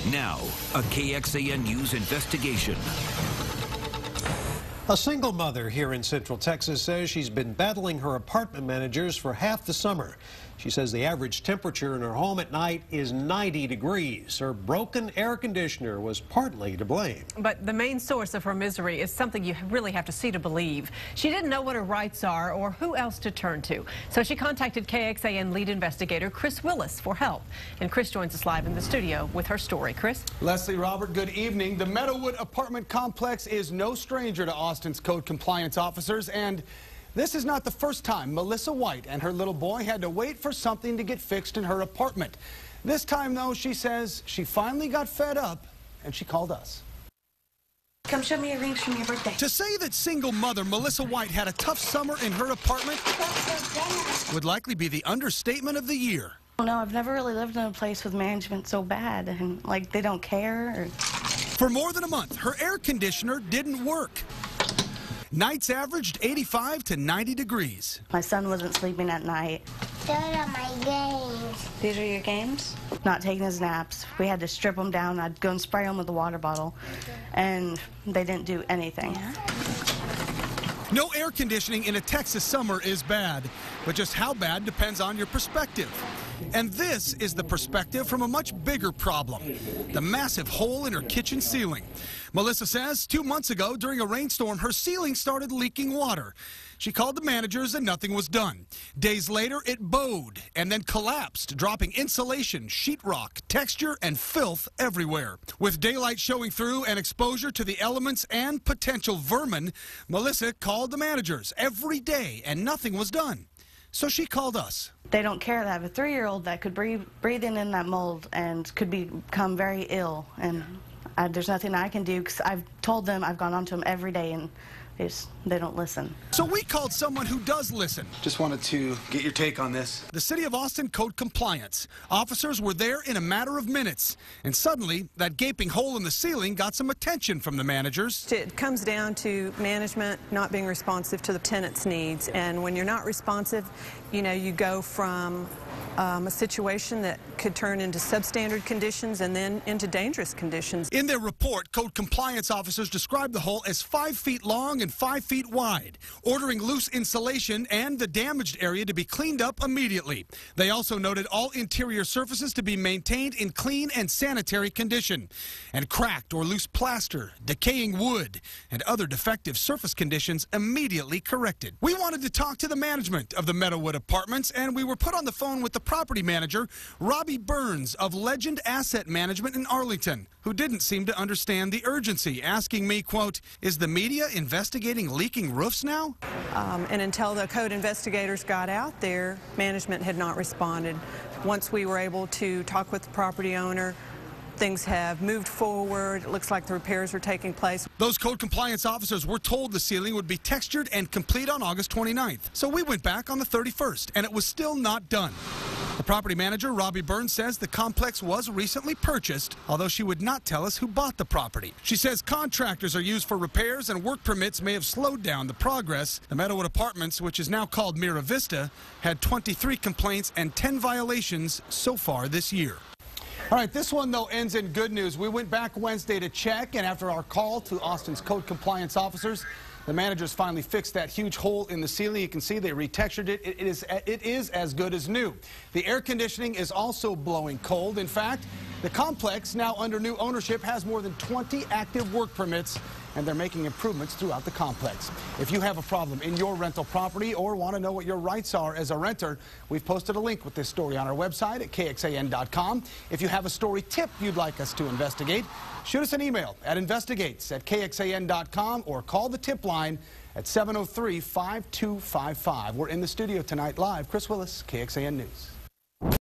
Now, a KXAN News investigation. A single mother here in Central Texas says she's been battling her apartment managers for half the summer. She says the average temperature in her home at night is 90 degrees. Her broken air conditioner was partly to blame. But the main source of her misery is something you really have to see to believe. She didn't know what her rights are or who else to turn to. So she contacted KXAN lead investigator Chris Willis for help. And Chris joins us live in the studio with her story. Chris? Leslie, Robert, good evening. The Meadowood apartment complex is no stranger to Austin's code compliance officers, and this is not the first time Melissa White and her little boy had to wait for something to get fixed in her apartment. This time, though, she says she finally got fed up and she called us. Come show me your rings from your birthday. To say that single mother Melissa White had a tough summer in her apartment would likely be the understatement of the year. No, I've never really lived in a place with management so bad, and like they don't care. For more than a month, her air conditioner didn't work. Nights averaged 85 to 90 degrees. My son wasn't sleeping at night. Those are my games. These are your games? Not taking his naps. We had to strip him down. I'd go and spray him with a water bottle, and they didn't do anything. No air conditioning in a Texas summer is bad, but just how bad depends on your perspective. And this is the perspective from a much bigger problem, the massive hole in her kitchen ceiling. Melissa says 2 months ago during a rainstorm, her ceiling started leaking water. She called the managers and nothing was done. Days later, it bowed and then collapsed, dropping insulation, sheetrock, texture, and filth everywhere. With daylight showing through and exposure to the elements and potential vermin, Melissa called the managers every day and nothing was done. So she called us. They don't care. They have a 3-year-old that could breathe in that mold and could become very ill. And there's nothing I can do because I've told them, I've gone on to them every day, and they don't listen. So we called someone who does listen. Just wanted to get your take on this. The City of Austin Code Compliance. Officers were there in a matter of minutes. And suddenly, that gaping hole in the ceiling got some attention from the managers. It comes down to management not being responsive to the tenant's needs. And when you're not responsive, you know, you go from a situation that could turn into substandard conditions and then into dangerous conditions. In their report, code compliance officers described the hole as 5 feet long and 5 feet wide, ordering loose insulation and the damaged area to be cleaned up immediately. They also noted all interior surfaces to be maintained in clean and sanitary condition, and cracked or loose plaster, decaying wood, and other defective surface conditions immediately corrected. We wanted to talk to the management of the Meadowood Apartments, and we were put on the phone with the property manager, Robbie Burns of Legend Asset Management in Arlington, who didn't seem to understand the urgency, asking me, quote, is the media investigating leaking roofs now? And until the code investigators got out there, management had not responded. Once we were able to talk with the property owner, things have moved forward. It looks like the repairs are taking place. Those code compliance officers were told the ceiling would be textured and complete on August 29th. So we went back on the 31st, and it was still not done. The property manager, Robbie Burns, says the complex was recently purchased, although she would not tell us who bought the property. She says contractors are used for repairs and work permits may have slowed down the progress. The Meadowood Apartments, which is now called Mira Vista, had 23 complaints and 10 violations so far this year. All right, this one, though, ends in good news. We went back Wednesday to check, and after our call to Austin's code compliance officers, the managers finally fixed that huge hole in the ceiling. You can see they retextured it. It is as good as new. The air conditioning is also blowing cold. In fact, the complex, now under new ownership, has more than 20 active work permits, and they're making improvements throughout the complex. If you have a problem in your rental property or want to know what your rights are as a renter, we've posted a link with this story on our website at KXAN.com. If you have a story tip you'd like us to investigate, shoot us an email at investigates@KXAN.com or call the tip line at 703-5255. We're in the studio tonight live. Chris Willis, KXAN News.